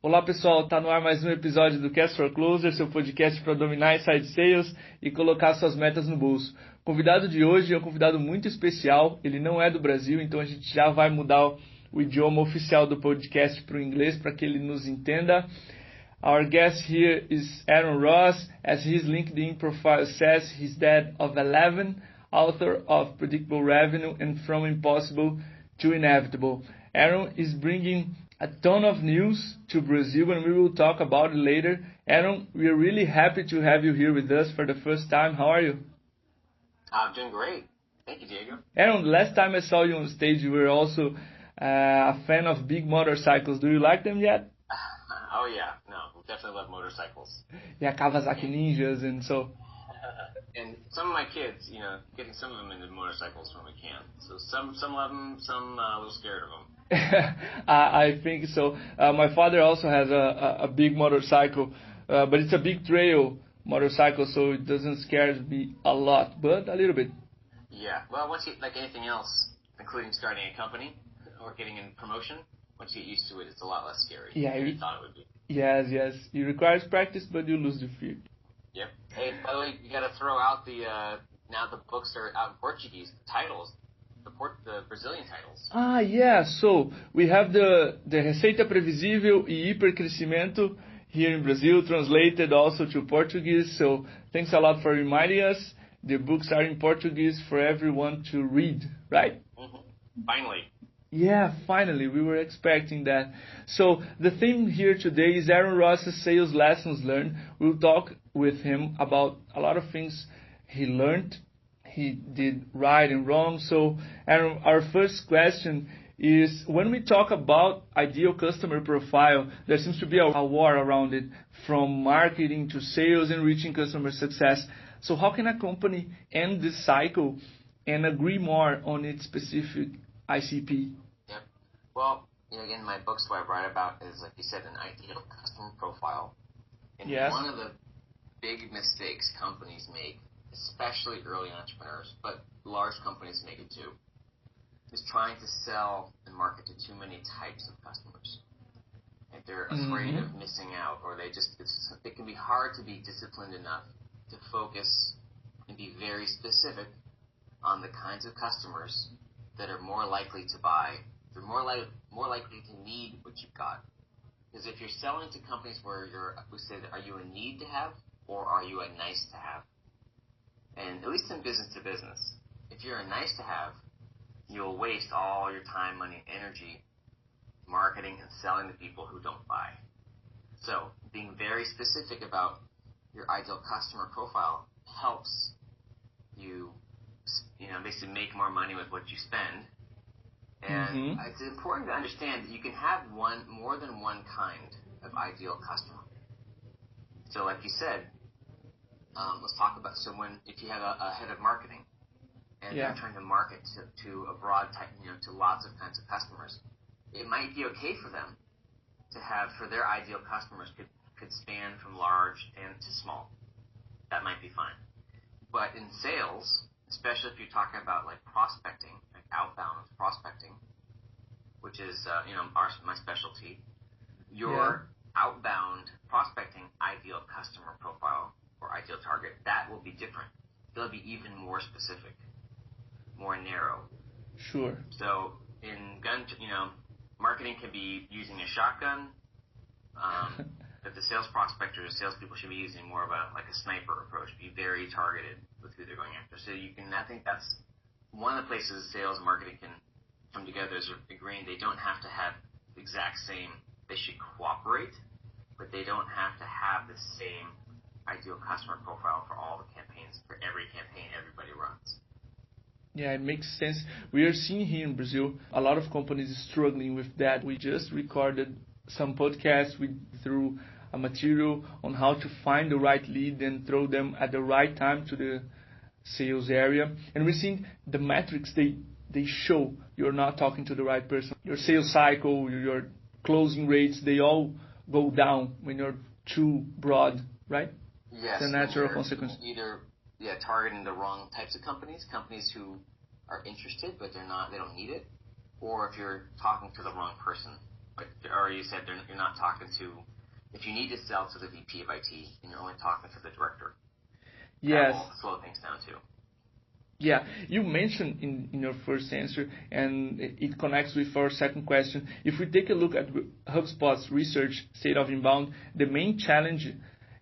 Olá pessoal, tá no ar mais um episódio do Cast for Closer, seu podcast para dominar inside sales e colocar suas metas no bolso. O convidado de hoje é um convidado muito especial, ele não é do Brasil, então a gente já vai mudar o idioma oficial do podcast para o inglês para que ele nos entenda. Our guest here is Aaron Ross. As his LinkedIn profile says, he's dad of 11, author of Predictable Revenue and From Impossible to Inevitable. Aaron is bringing a ton of news to Brazil, and we will talk about it later. Aaron, we are really happy to have you here with us for the first time. How are you? I'm doing great. Thank you, Diego. Aaron, last time I saw you on stage, you were also a fan of big motorcycles. Do you like them yet? Oh, yeah. No, we definitely love motorcycles. Yeah, Kawasaki Ninjas and so. And some of my kids, getting some of them into motorcycles when we can. So some love them, some a little scared of them. I think so. My father also has a big motorcycle, but it's a big trail motorcycle, so it doesn't scare me a lot, but a little bit. Yeah. Well, once you, like anything else, including starting a company or getting a promotion, once you get used to it, it's a lot less scary than you thought it would be. Yes. It requires practice, but you lose the fear. Yep. Hey, by the way, you got to throw out now the books are out in Portuguese, titles, the Brazilian titles. Yeah. So we have the Receita Previsível e Hipercrescimento here in Brazil, translated also to Portuguese. So thanks a lot for reminding us. The books are in Portuguese for everyone to read, right? Mm-hmm. Finally. Yeah, finally. We were expecting that. So the theme here today is Aaron Ross's sales lessons learned. We'll talk with him about a lot of things he learned, he did right and wrong. So Aaron, our first question is, when we talk about ideal customer profile, there seems to be a war around it, from marketing to sales and reaching customer success. So how can a company end this cycle and agree more on its specific ICP? Yep. Well, again, my books, what I write about is, like you said, an ideal customer profile. And yes. One of the big mistakes companies make, especially early entrepreneurs, but large companies make it too, is trying to sell and market to too many types of customers. And they're afraid of missing out, or it can be hard to be disciplined enough to focus and be very specific on the kinds of customers that are more likely to buy. They're more likely to need what you've got. Because if you're selling to companies where we say that, are you a need to have or are you a nice to have? And at least in business to business, if you're a nice to have, you'll waste all your time, money, and energy marketing and selling to people who don't buy. So being very specific about your ideal customer profile helps you, basically make more money with what you spend. And it's important to understand that you can have more than one kind of ideal customer. So like you said, let's talk about, if you have a head of marketing and they're trying to market to a broad type, to lots of kinds of customers, it might be okay for them to have, for their ideal customers could span from large and to small. That might be fine. But in sales, especially if you're talking about like prospecting, like outbound prospecting, which is my specialty, your outbound prospecting ideal customer profile or ideal target, that will be different. It'll be even more specific, more narrow. Sure. So in marketing can be using a shotgun, but the sales prospectors, salespeople should be using more of a sniper approach, be very targeted with who they're going after. So I think that's one of the places sales and marketing can come together, is agreeing they don't have to have the exact same, they should cooperate, but they don't have to have the same ideal customer profile for all the campaigns, for every campaign everybody runs. Yeah, it makes sense. We are seeing here in Brazil a lot of companies struggling with that. We just recorded some podcasts through a material on how to find the right lead and throw them at the right time to the sales area. And we're seeing the metrics, they show you're not talking to the right person. Your sales cycle, your closing rates, they all go down when you're too broad, right? Yes. It's a natural consequence. Either targeting the wrong types of companies who are interested but they don't need it, or if you're talking to the wrong person or you said you're not talking to, if you need to sell to the VP of IT and you're only talking to the director, yes, that will slow things down too. Yeah, you mentioned in your first answer, and it connects with our second question. If we take a look at HubSpot's research, State of Inbound, the main challenge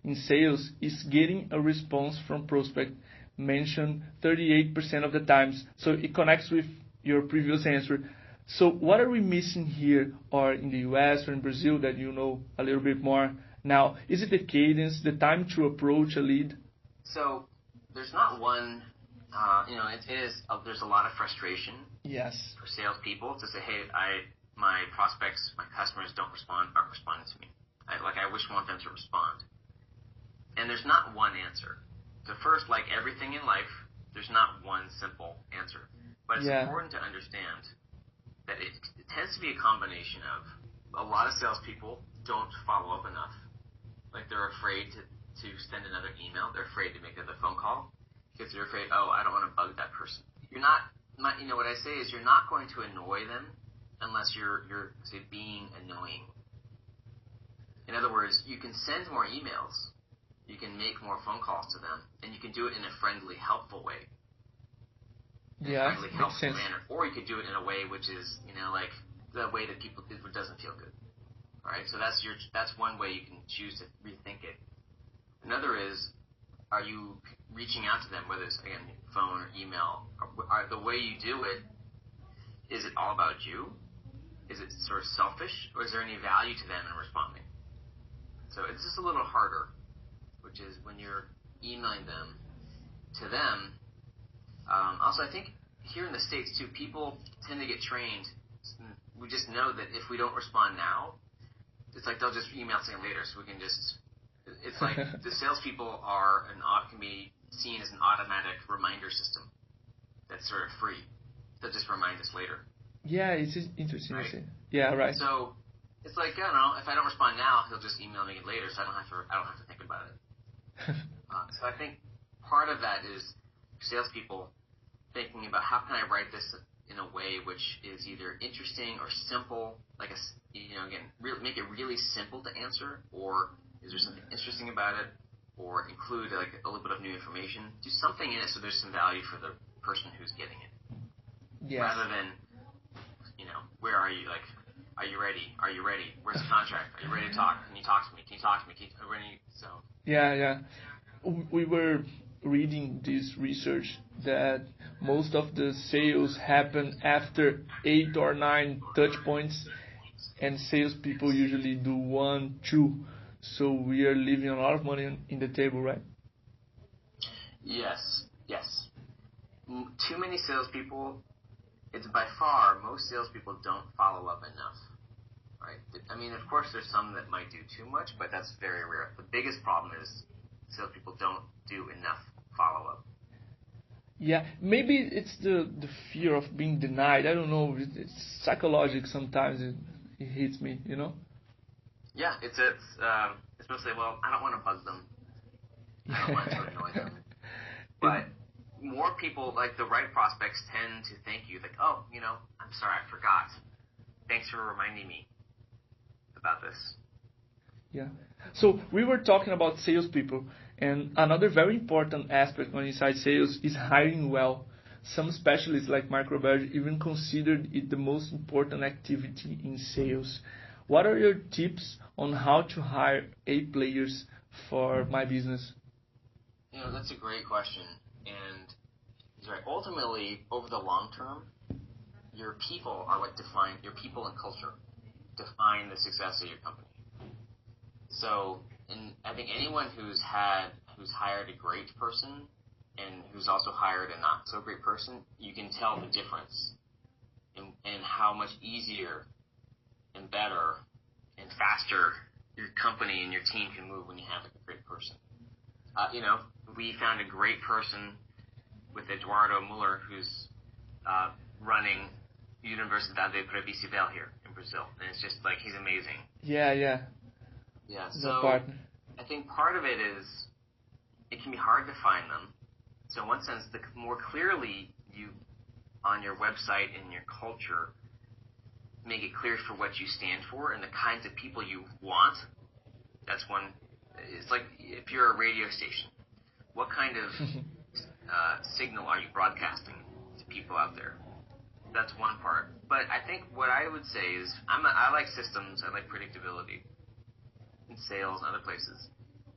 in sales is getting a response from prospect, mentioned 38% of the times. So it connects with your previous answer. So what are we missing here, or in the US or in Brazil, that you know a little bit more now? Is it the cadence, the time to approach a lead? So there's not one. There's a lot of frustration. Yes. For salespeople to say, hey, my prospects, my customers aren't responding to me. I want them to respond. And there's not one answer. So first, like everything in life, there's not one simple answer. But it's important to understand that it tends to be a combination of a lot of salespeople don't follow up enough. Like they're afraid to send another email. They're afraid to make another phone call. Because you're afraid, I don't want to bug that person. You're not, what I say is you're not going to annoy them unless you're say, being annoying. In other words, you can send more emails, you can make more phone calls to them, and you can do it in a friendly, helpful way. Yeah, friendly, makes sense. Manner. Or you could do it in a way which is, like the way that people do it doesn't feel good. All right, so that's one way you can choose to rethink it. Another is, are you reaching out to them, whether it's, again, phone or email? The way you do it, is it all about you? Is it sort of selfish? Or is there any value to them in responding? So it's just a little harder, which is when you're emailing them to them. Also, I think here in the States, too, people tend to get trained. We just know that if we don't respond now, it's like they'll just email saying later, so we can just... It's like the salespeople can be seen as an automatic reminder system that's sort of free. They'll just remind us later. Yeah, it's interesting. Right? Yeah, right. So it's like, I don't know, if I don't respond now, he'll just email me later, so I don't have to think about it. So I think part of that is salespeople thinking about how can I write this in a way which is either interesting or simple, like make it really simple to answer, or is there something interesting about it, or include like a little bit of new information? Do something in it so there's some value for the person who's getting it. Yes. Rather than, where are you? Like, are you ready? Are you ready? Where's the contract? Are you ready to talk? Can you talk to me? Can you talk to me? So. Yeah. We were reading this research that most of the sales happen after 8 or 9 touch points, and salespeople usually do 1, 2. So we are leaving a lot of money in the table, right? Yes. Too many salespeople, it's by far, most salespeople don't follow up enough, right? I mean, of course, there's some that might do too much, but that's very rare. The biggest problem is salespeople don't do enough follow-up. Yeah, maybe it's the fear of being denied. I don't know. It's psychological sometimes. It hits me, Yeah, it's supposed to say, well, I don't want to bug them. I don't want to annoy them. But more people, like the right prospects, tend to thank you, like, I'm sorry, I forgot. Thanks for reminding me about this. Yeah. So we were talking about salespeople, and another very important aspect on inside sales is hiring well. Some specialists like Mark Roberge even considered it the most important activity in sales. What are your tips on how to hire A players for my business? That's a great question. And he's right. Ultimately, over the long term, your people are what define your people and culture define the success of your company. So, and I think anyone who's hired a great person and who's also hired a not so great person, you can tell the difference in how much easier and better and faster your company and your team can move when you have a great person. We found a great person with Eduardo Muller, who's running Universidade Previsível here in Brazil, and it's just like he's amazing. Yeah. So I think part of it is it can be hard to find them. So in one sense, the more clearly you on your website and your culture make it clear for what you stand for and the kinds of people you want. That's one. It's like if you're a radio station, what kind of signal are you broadcasting to people out there? That's one part. But I think what I would say is I like systems. I like predictability in sales and other places.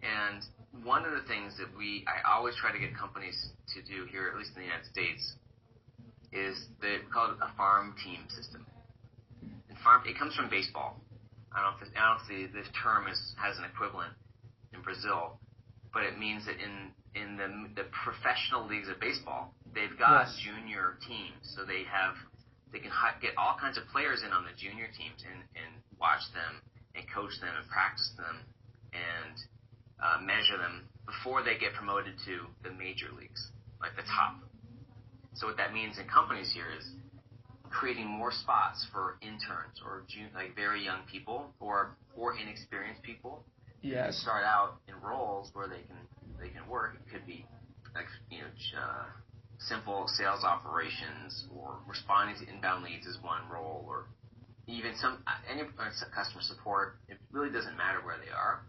And one of the things that I always try to get companies to do here, at least in the United States, is they call it a farm team system. And it comes from baseball. I don't know if this term has an equivalent in Brazil, but it means that in the professional leagues of baseball, they've got junior teams, so they can get all kinds of players in on the junior teams and watch them and coach them and practice them and measure them before they get promoted to the major leagues, like the top. So what that means in companies here is creating more spots for interns or like very young people or inexperienced people. Yes. To start out in roles where they can work. It could be like simple sales operations or responding to inbound leads is one role, or even any customer support. It really doesn't matter where they are,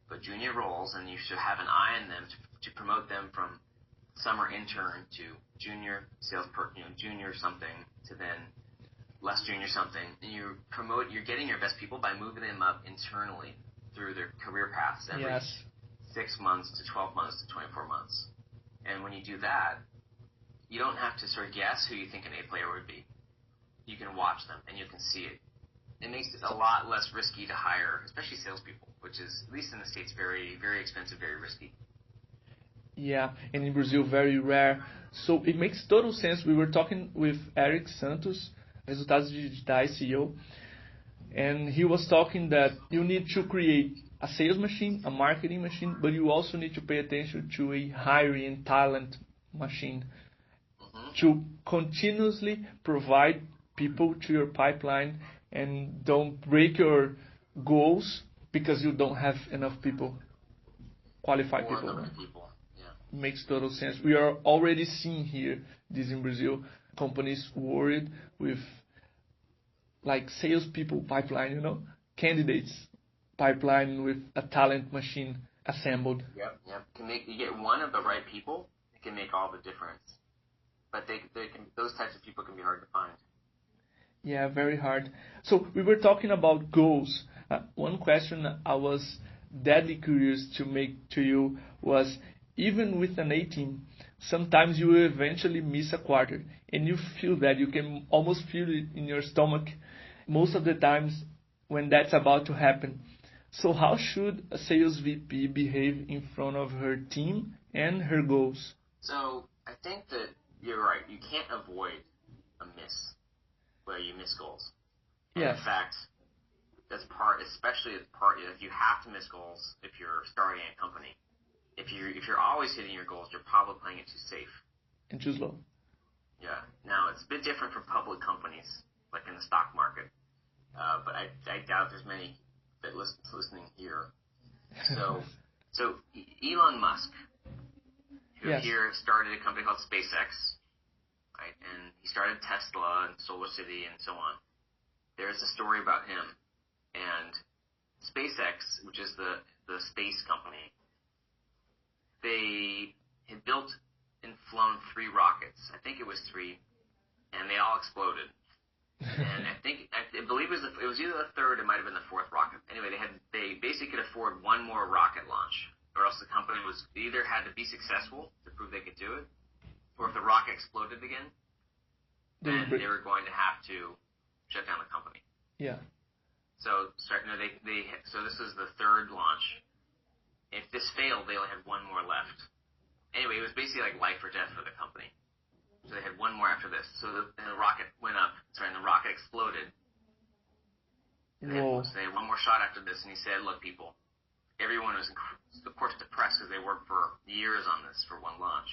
but junior roles, and you should have an eye on them to promote them from summer intern to junior junior something to then less junior something, and you're getting your best people by moving them up internally through their career paths every 6 months to 12 months to 24 months. And when you do that, you don't have to sort of guess who you think an A player would be. You can watch them and you can see it. It makes it a lot less risky to hire, especially salespeople, which is, at least in the States, very, very expensive, very risky. Yeah, and in Brazil, very rare. So it makes total sense. We were talking with Eric Santos, Resultados Digitais CEO, and he was talking that you need to create a sales machine, a marketing machine, but you also need to pay attention to a hiring talent machine to continuously provide people to your pipeline and don't break your goals because you don't have enough people, qualified people. Yeah. Makes total sense. We are already seeing here this in Brazil, companies worried with like salespeople pipeline, candidates pipeline with a talent machine assembled. Yep. You get one of the right people, it can make all the difference. But those types of people can be hard to find. Yeah, very hard. So we were talking about goals. One question I was deadly curious to make to you was, even with an A team, sometimes you will eventually miss a quarter, and you feel that you can almost feel it in your stomach most of the times when that's about to happen. So how should a sales VP behave in front of her team and her goals? So I think that you're right. You can't avoid a miss where you miss goals. And in fact, especially if you have to miss goals if you're starting a company. If you're always hitting your goals, you're probably playing it too safe. And too slow. Yeah. Now, it's a bit different for public companies, like in the stock market. But I doubt there's many that listening here. So Elon Musk, who here started a company called SpaceX, right? And he started Tesla and Solar City and so on. There's a story about him. And SpaceX, which is the space company, they had built and flown 3 rockets. I think it was 3, and they all exploded. And I believe it was either the 3rd, it might have been the 4th rocket. Anyway, they basically could afford one more rocket launch, or else the company either had to be successful to prove they could do it, or if the rocket exploded again, then they were going to have to shut down the company. Yeah. So this is the 3rd launch. If this failed, they only had one more left. Anyway, it was basically like life or death for the company. So they had one more after this. So the rocket went up. And the rocket exploded. And they had one more shot after this. And he said, "Look, people, everyone was, of course, depressed because they worked for years on this for one launch.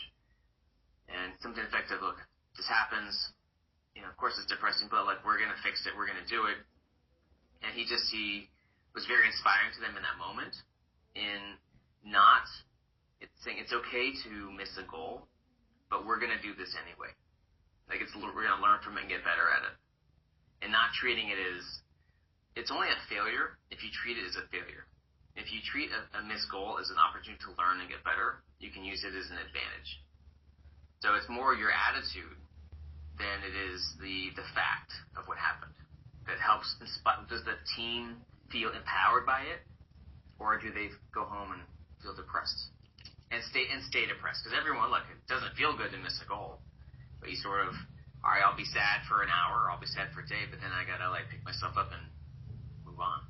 And something effective, look, this happens. Of course it's depressing, but we're going to fix it. We're going to do it." And he was very inspiring to them in that moment. Saying it's okay to miss a goal, but we're going to do this anyway. We're going to learn from it and get better at it. and not treating it as, it's only a failure if you treat it as a failure. If you treat a missed goal as an opportunity to learn and get better, you can use it as an advantage. So it's more your attitude than it is the fact of what happened that helps inspire. Does the team feel empowered by it, or do they go home and feel depressed and stay depressed? Because everyone, look, it doesn't feel good to miss a goal, but you sort of, all right, I'll be sad for an hour, I'll be sad for a day, but then I gotta pick myself up and move on.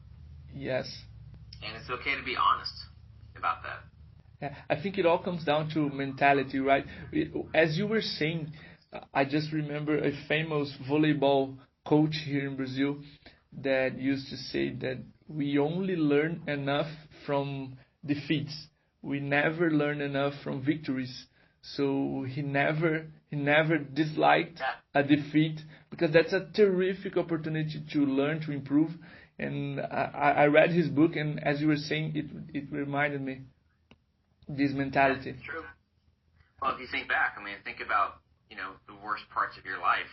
Yes. And it's okay to be honest about that. Yeah, I think it all comes down to mentality, right? As you were saying, I just remember a famous volleyball coach here in Brazil that used to say that we only learn enough from defeats. We never learn enough from victories. So he never disliked a defeat, because that's a terrific opportunity to learn, to improve. And I read his book, and as you were saying, it reminded me this mentality. That's true. Well, if you think back, think about, the worst parts of your life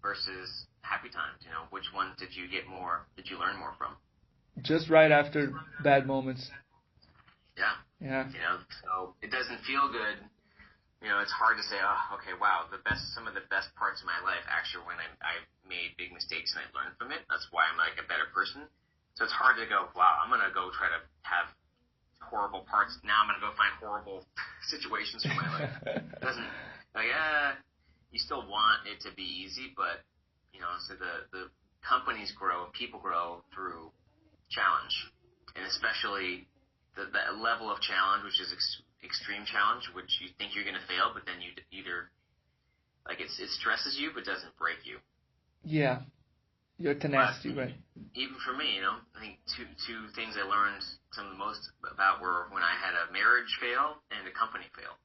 versus happy times. Which ones did you learn more from? Just right after bad moments. Yeah. So it doesn't feel good. It's hard to say, oh, okay, wow, some of the best parts of my life actually when I made big mistakes and I learned from it. That's why I'm a better person. So it's hard to go, wow, I'm going to go try to have horrible parts. Now I'm going to go find horrible situations for my life. It doesn't, you still want it to be easy, but, so the companies grow, people grow through challenge, and especially the level of challenge, which is extreme challenge, which you think you're going to fail, but then you either, it stresses you, but doesn't break you. Yeah. Your tenacity, right? Even for me, I think two things I learned some of the most about were when I had a marriage fail and a company fail.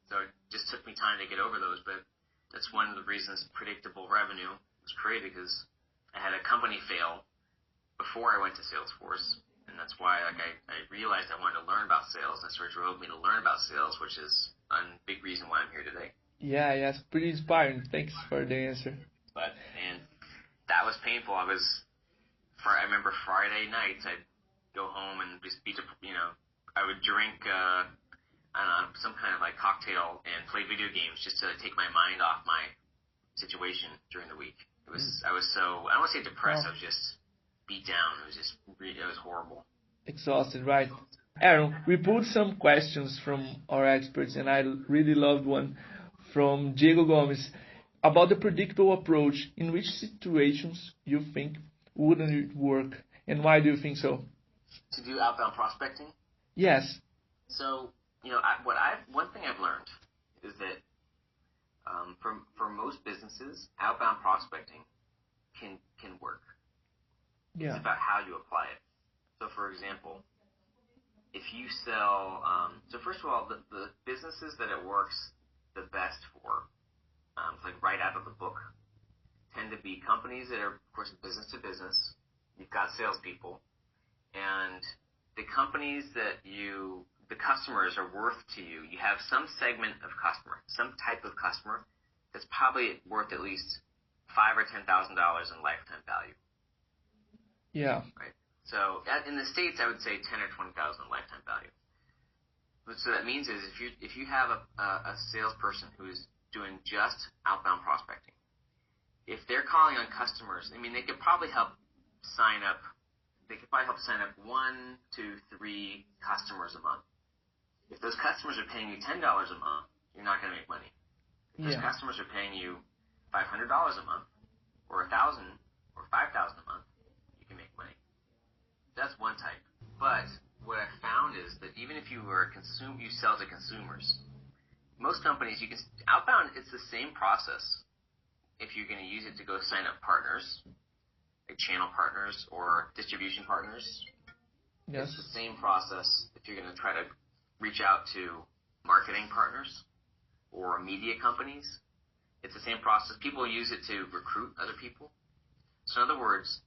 So it just took me time to get over those, but that's one of the reasons predictable revenue was created, because I had a company fail before I went to Salesforce, and that's why I realized I wanted to learn about sales. That's what drove me to learn about sales, which is a big reason why I'm here today. Yeah, it's pretty inspiring. Thanks for the answer. And that was painful. I remember Friday nights, I'd go home and just I would drink, some kind of cocktail and play video games just to take my mind off my situation during the week. I was so, I don't want to say depressed, I was just beat down. It was horrible. Exhausted, right? Aaron, we pulled some questions from our experts, and I really loved one from Diego Gomes about the predictable approach. In which situations you think wouldn't it work, and why do you think so? To do outbound prospecting? Yes. So, one thing I've learned is that for most businesses, outbound prospecting can work. Yeah. It's about how you apply it. So, for example, if you sell, first of all, the businesses that it works the best for, right out of the book, tend to be companies that are, of course, business to business. You've got salespeople, and the companies that the customers are worth to you. You have some segment of customer, some type of customer that's probably worth at least $5,000 or $10,000 in lifetime value. Yeah. Right. So in the States, I would say $10,000 or $20,000 in lifetime value. So that means is if you have a salesperson who's doing just outbound prospecting, if they're calling on customers, they could probably help sign up. They could probably help sign up 1, 2, 3 customers a month. If those customers are paying you $10 a month, you're not going to make money. If those customers are paying you $500 a month, or $1,000 or $5,000 a month, you can make money. That's one type. But what I found is that even if you sell to consumers, most companies outbound. It's the same process. If you're going to use it to go sign up partners, like channel partners or distribution partners, yes, it's the same process. If you're going to try to reach out to marketing partners or media companies, it's the same process. People use it to recruit other people. So in other words,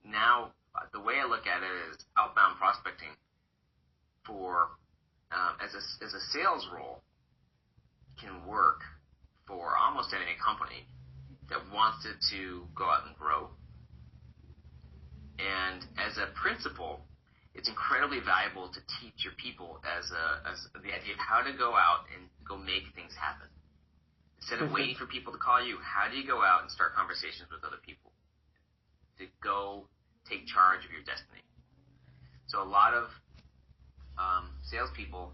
now the way I look at it is outbound prospecting for as a sales role can work for almost any company that wanted to go out and grow. And as a principal, it's incredibly valuable to teach your people as the idea of how to go out and go make things happen. Instead of waiting for people to call you, how do you go out and start conversations with other people to go take charge of your destiny? So a lot of salespeople,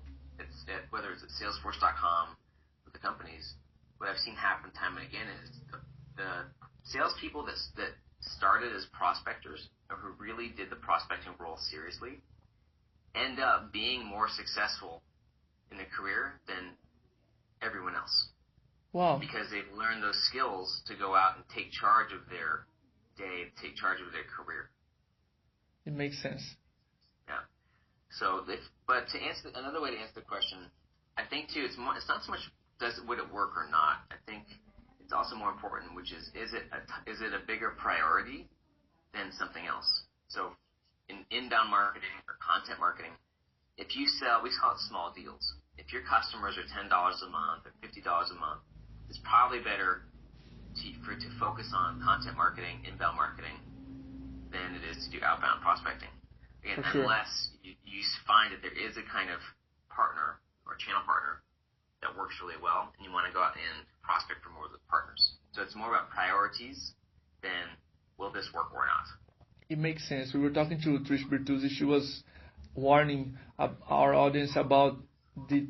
whether it's at Salesforce.com with the companies, what I've seen happen time and again is the salespeople that started as prospectors or who really did the prospecting role seriously end up being more successful in their career than everyone else. Wow. Because they've learned those skills to go out and take charge of their day, take charge of their career. It makes sense. Yeah. So, but to answer another way to answer the question, I think too, it's not so much would it work or not. I think it's also more important, which is it a bigger priority than something else? So, in inbound marketing or content marketing, if you sell, we call it small deals. If your customers are $10 a month or $50 a month, it's probably better to focus on content marketing, inbound marketing, than it is to do outbound prospecting. Again, unless you find that there is a kind of partner or channel partner that works really well, and you want to go out and prospect for more of those partners. So it's more about priorities than will this work or not. It makes sense. We were talking to Trish Bertuzzi. She was warning our audience about the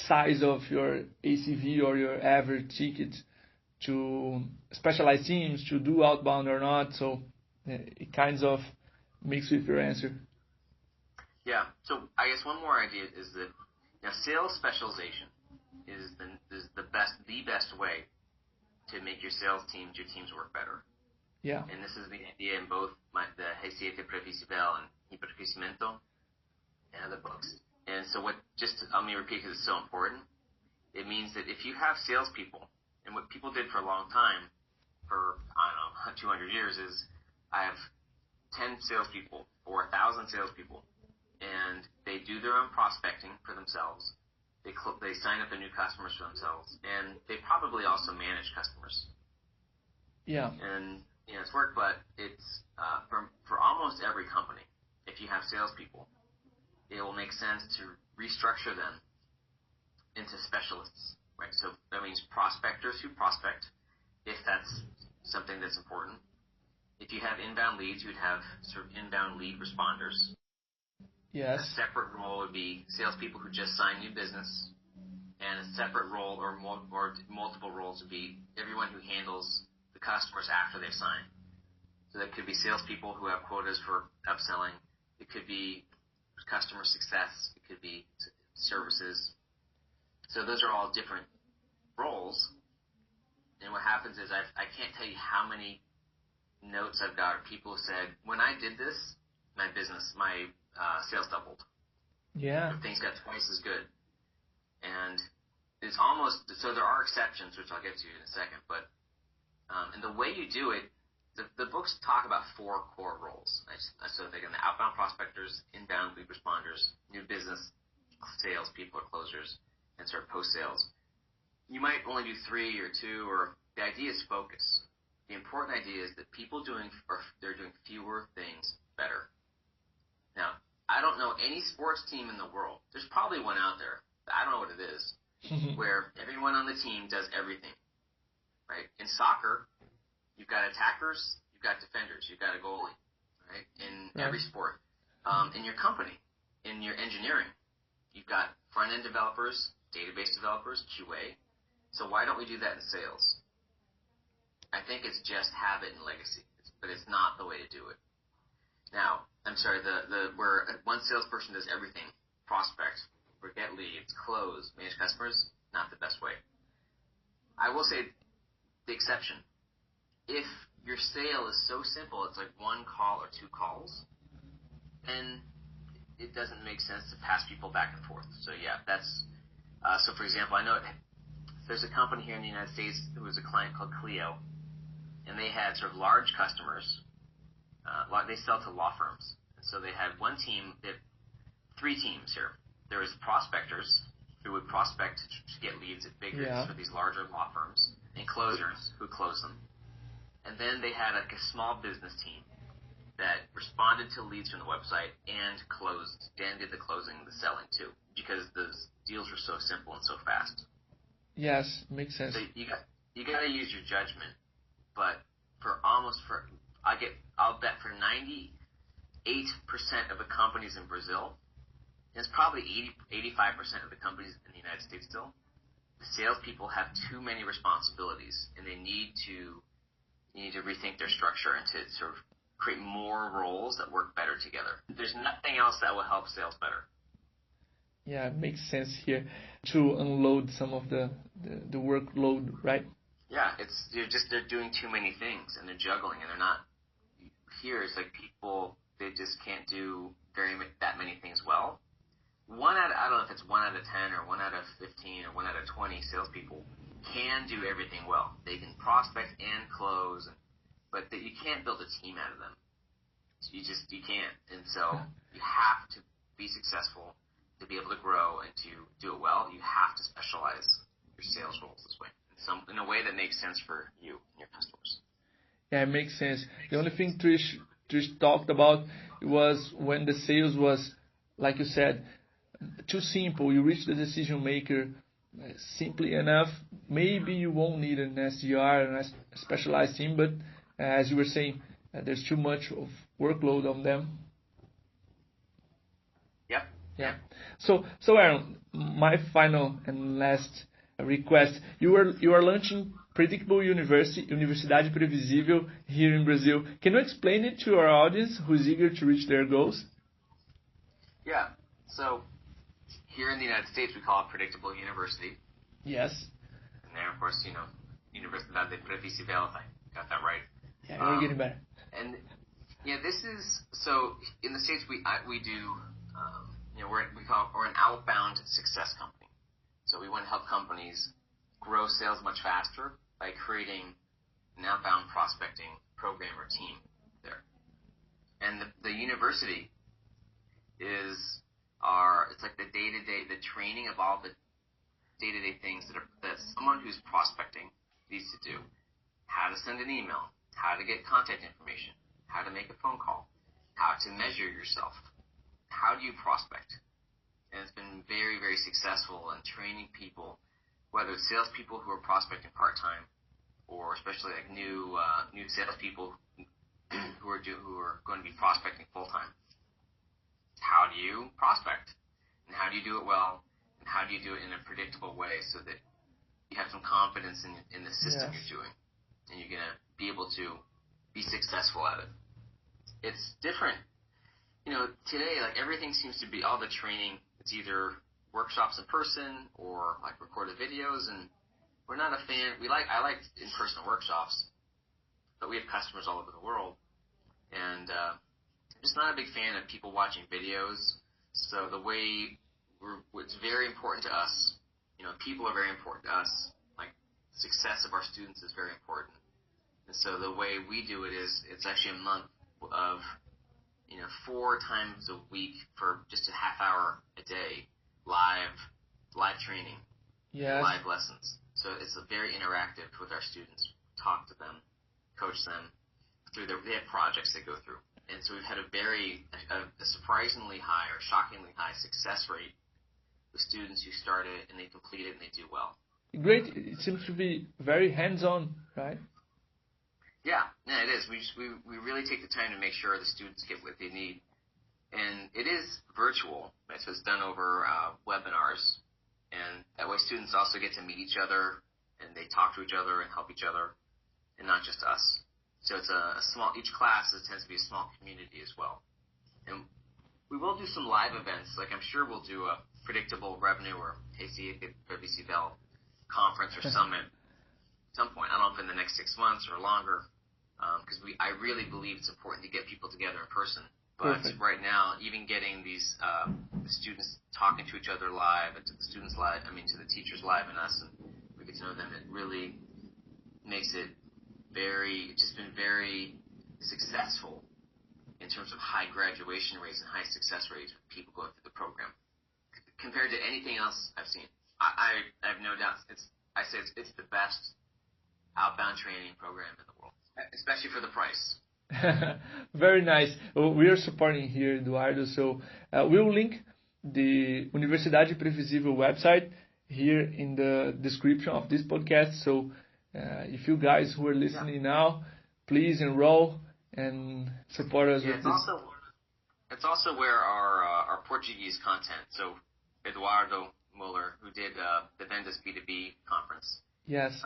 size of your ACV or your average ticket to specialized teams to do outbound or not. So it kind of mixes with your answer. Yeah. So I guess one more idea is that sales specialization is the best way to make your sales teams, your teams work better. Yeah. And this is the idea in both the Receita Previsível and Hipercrescimento and other books. And so let me repeat because it's so important. It means that if you have salespeople, and what people did for a long time, for, 200 years, is I have 10 salespeople or 1,000 salespeople, and they do their own prospecting for themselves. They sign up the new customers for themselves, and they probably also manage customers. Yeah. And it's work, but it's for almost every company. If you have salespeople, it will make sense to restructure them into specialists, right? So that means prospectors who prospect, if that's something that's important. If you have inbound leads, you'd have sort of inbound lead responders. Yes. A separate role would be salespeople who just sign new business, and a separate role or multiple roles would be everyone who handles the customers after they've signed. So that could be salespeople who have quotas for upselling. It could be customer success. It could be services. So those are all different roles. And what happens is I can't tell you how many notes I've got or people who said, when I did this, my sales doubled. Yeah. Things got twice as good. And it's almost, so there are exceptions, which I'll get to in a second, but and the way you do it, the books talk about 4 core roles. So they're the outbound prospectors, inbound lead responders, new business sales people or closers, and sort of post-sales. You might only do 3 or 2, or the idea is focus. The important idea is that they're doing fewer things better. Now, I don't know any sports team in the world. There's probably one out there, but I don't know what it is, where everyone on the team does everything, right? In soccer, you've got attackers, you've got defenders, you've got a goalie, right? In every sport. In your company, in your engineering, you've got front-end developers, database developers, QA. So why don't we do that in sales? I think it's just habit and legacy, but it's not the way to do it. Now, I'm sorry, where one salesperson does everything, prospect, or get leads, close, manage customers, not the best way. I will say the exception. If your sale is so simple, it's like 1 call or 2 calls, then it doesn't make sense to pass people back and forth. So yeah, that's, so for example, I know there's a company here in the United States who was a client called Clio, and they had sort of large customers. They sell to law firms. And so they had one team, they had 3 teams here. There was prospectors who would prospect to get leads at big for these larger law firms, and closers who close them. And then they had like a small business team that responded to leads from the website and did the closing, the selling too, because the deals were so simple and so fast. Yes, makes sense. So you got to use your judgment, but I'll bet for 98% of the companies in Brazil, and it's probably 85% of the companies in the United States still, the salespeople have too many responsibilities, and they need to rethink their structure and to sort of create more roles that work better together. There's nothing else that will help sales better. Yeah, it makes sense here to unload some of the workload, right? Yeah, they're doing too many things and they're juggling and they're not. Here it's like people, they just can't do that many things well. I don't know if it's 1 out of 10 or 1 out of 15 or 1 out of 20 salespeople can do everything well. They can prospect and close, but you can't build a team out of them. So you can't. And so you have to be successful to be able to grow and to do it well. You have to specialize your sales roles this way, in a way that makes sense for you and your customers. Yeah, it makes sense. The only thing Trish talked about was when the sales was, like you said, too simple. You reach the decision maker simply enough. Maybe you won't need an SDR and a specialized team, but as you were saying, there's too much of workload on them. Yep. Yeah. So Aaron, my final and last request. You are launching Predictable Universidade Previsível here in Brazil. Can you explain it to our audience who's eager to reach their goals? Yeah. So here in the United States, we call it Predictable University. Yes. And there, of course, Universidade Previsível, if I got that right. Yeah, you're getting better. And this is so in the States we do we're an outbound success company. So we want to help companies grow sales much faster by creating an outbound prospecting program or team there. And the university it's like the day-to-day, the training of all the day-to-day things that someone who's prospecting needs to do. How to send an email, how to get contact information, how to make a phone call, how to measure yourself, how do you prospect. And it's been very, very successful in training people, whether it's salespeople who are prospecting part-time or especially like new salespeople who are going to be prospecting full-time. How do you prospect? And how do you do it well? And how do you do it in a predictable way so that you have some confidence in the system you're doing? And you're going to be able to be successful at it. It's different. Today, like everything seems to be, all the training, it's either workshops in person or like recorded videos, and we're not a fan. I like in-person workshops, but we have customers all over the world, and I'm just not a big fan of people watching videos. So the way what's very important to us, people are very important to us. Like success of our students is very important, and so the way we do it is it's actually a month of 4 times a week for just a half hour a day, live training, live lessons. So it's very interactive with our students. Talk to them, coach them through they have projects they go through. And so we've had a surprisingly high or shockingly high success rate with students who start it and they complete it and they do well. Great. It seems to be very hands-on, right? Yeah, it is. We really take the time to make sure the students get what they need. And it is virtual, right? So it's done over webinars. And that way students also get to meet each other and they talk to each other and help each other and not just us. So it's each class tends to be a small community as well. And we will do some live events. Like I'm sure we'll do a Predictable Revenue or Receita Previsível conference or summit at some point. I don't know if in the next 6 months or longer, because I really believe it's important to get people together in person. But right now, even getting these the students talking to each other live, and to the students live, to the teachers live and us, and we get to know them, it really makes it it's been very successful in terms of high graduation rates and high success rates for people going through the program. Compared to anything else I've seen. I have no doubt. It's the best outbound training program in the world. especially for the price. Very nice. We are supporting here Eduardo, so we'll link the Universidade Previsível website here in the description of this podcast. So if you guys who are listening now, please enroll and support us with this. It's also where our Portuguese content. So Eduardo Muller, who did the Vendas B2B conference. Yes.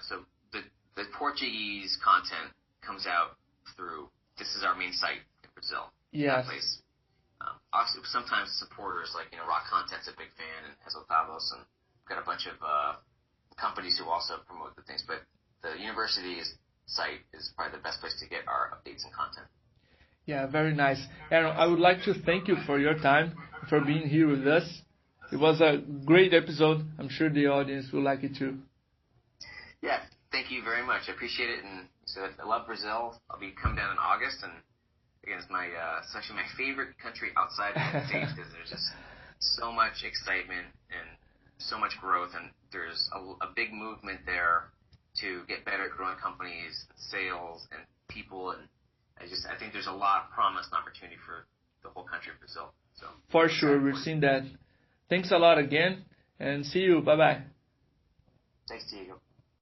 So the Portuguese content comes out through, this is our main site in Brazil. Yes. That place. Also, sometimes supporters, like, Rock Content's a big fan, and Resultados, and got a bunch of companies who also promote the things. But the university's site is probably the best place to get our updates and content. Yeah, very nice. Aaron, I would like to thank you for your time, for being here with us. It was a great episode. I'm sure the audience will like it too. Yeah, thank you very much. I appreciate it. And so I love Brazil. I'll be coming down in August, and again, it's actually my favorite country outside the United States, because there's just so much excitement and so much growth, and there's a big movement there to get better at growing companies, sales, and people, and I think there's a lot of promise and opportunity for the whole country of Brazil. So for sure, we've seen that. Thanks a lot again, and see you. Bye-bye. Thanks, Diego.